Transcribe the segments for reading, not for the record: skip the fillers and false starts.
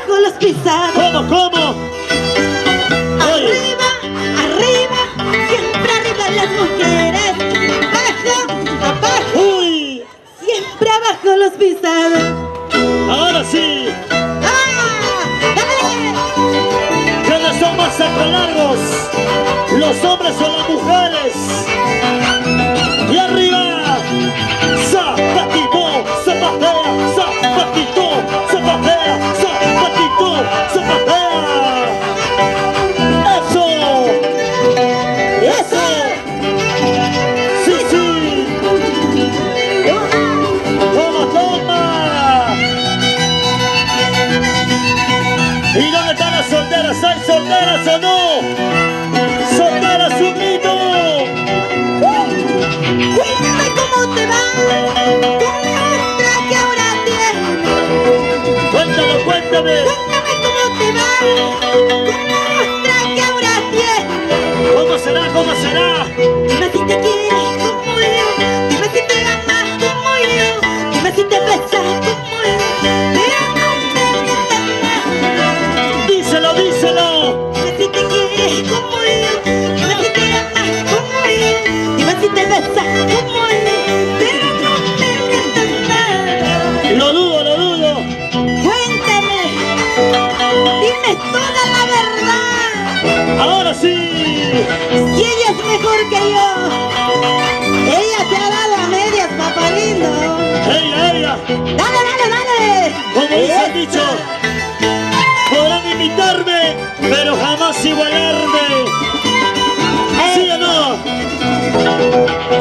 abajo los pisados. ¿Cómo? Arriba, arriba, siempre arriba las mujeres. Abajo, ¡Uy! siempre abajo los pisados. Ahora sí. ¡Dale! ¿Quiénes son más sacos largos? ¿Los hombres o las mujeres? Y arriba. Zapatito, zapatea, zapatito, zapatea, zapatito, zapatea. ¡Eso! ¡Eso! ¡Sí! ¡Toma! ¿Y dónde están las solteras? ¿Hay solteras o no? ¡Solteras un grito! Cuéntame cómo te va con la otra que ahora tienes. Cuéntame. Cuéntame cómo te va con la otra que ahora tienes. ¿Cómo será? Dime si te quieres como yo, dime si te amas como yo, dime si te besas como yo, pero no me mientas más. Díselo. Dime si te quieres como yo, dime si te amas como yo, dime si te besas como yo, pero no me mientas más. Lo dudo. Cuéntame, dime toda la verdad. Ahora sí. Si ella es mejor que yo, ella te ha dado a medias, papá lindo. Ella. Dale. Como dice el Esa. dicho, podrán imitarme, pero jamás igualarme. ¿Sí o no?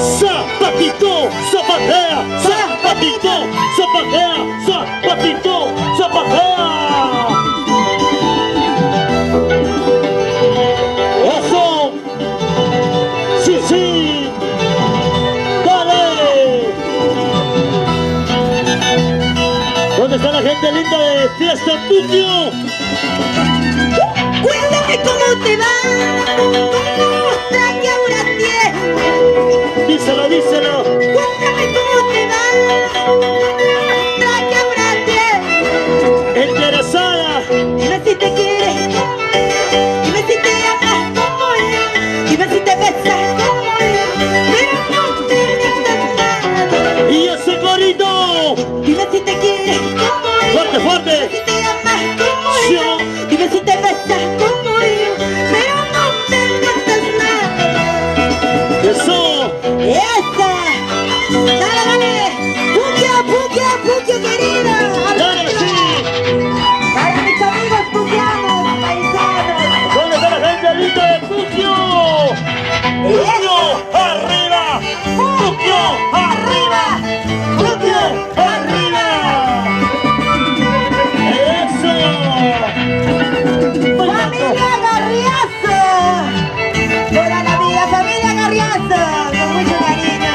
Zapatito, zapatea, zapatito, zapatea, zapatito, zapatea. ¡Eso! ¡Sí! ¡Dale! ¿Dónde está la gente linda de Fiesta en Puquio? Cuéntame cómo te va con la otra que ahora tienes. Díselo. Cuéntame cómo te va con la otra que ahora tienes. Interesada. Dime si te quieres como yo, dime si te amas como yo, dime si te besas como yo, pero no te mientas nada. Y ese corito. Dime si te quieres como yo, Fuerte. dime si te amas como yo, dime si te besas como yo, pero no te mientas nada. Eso. ¡Esa! ¡Dale! ¡Puquio, querida! Dale, sí. Para mis amigos puquianos, paisanos. ¿Dónde está la gente linda de Puquio? Puquio arriba. Puquio arriba. Puquio arriba. Eso. ¡Familia Garriazo! ¡Toda la vida, familia Garriazo! Con mucho cariño.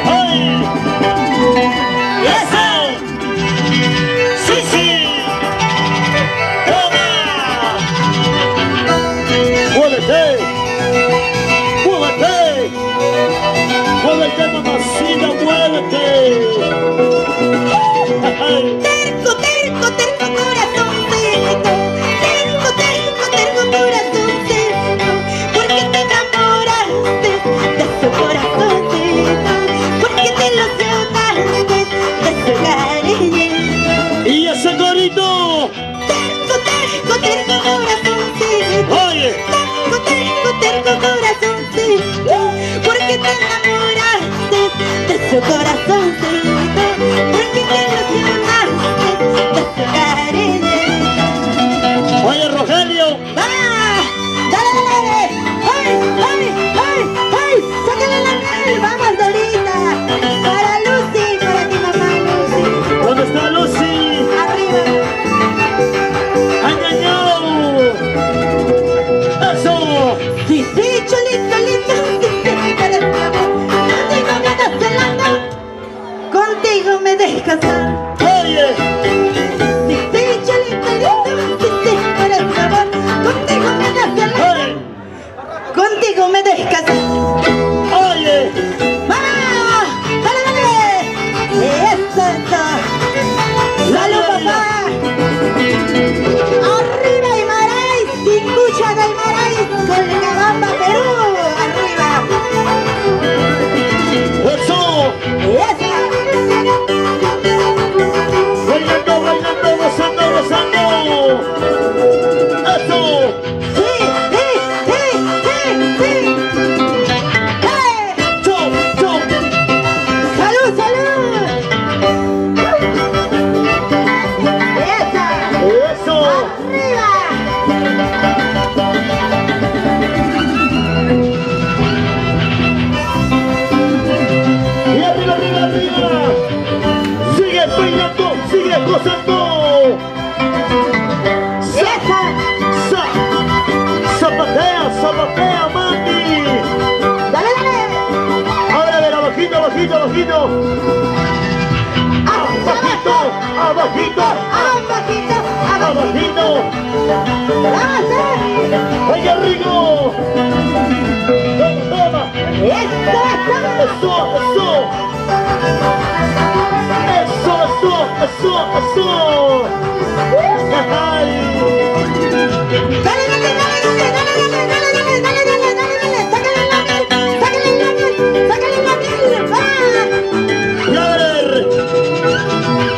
¡Ay! ¡Eso! ¡Sí! ¡Toma! ¡Muévete! ¡Muévete, mamacita, muévete! ¡Ay! Terco corazoncito. Terco corazoncito. ¿Por qué te enamoraste de su corazoncito? ¿Por qué te ilusionaste de su cariño? ¡Y ese corito! Terco corazoncito. ¡Oye! Terco corazoncito. ¿Por qué te enamoraste de su corazoncito? ¿Por qué te ilusionaste de su cariño? ¡Oye, Rogelio! ¡Va! ¡Dale! ¡Ay! ¡Sácale la miel! ¡Vamos, Dorita! Para Lucy, para mi mamá Lucy. ¿Dónde está Lucy? Arriba. ¡Añañao! ¡Eso! viejo santo. ¡Esa! Zapatea, mami. ¡Dale, dale! Ahora a ver, abajito. ¡Abajito! ¡Avance! ¡Ay, qué rico! Toma. ¡Eso! Ay. ¡Dale! ¡Sácale la miel! ¡Va! Y a ver,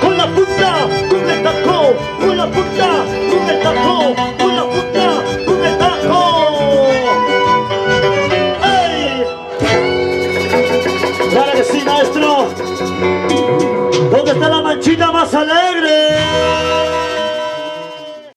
con la punta, con el taco, con la punta, con el taco, con la punta, con el taco. ¡Ey! Claro que sí, maestro. ¿Dónde está la manchita más alegre?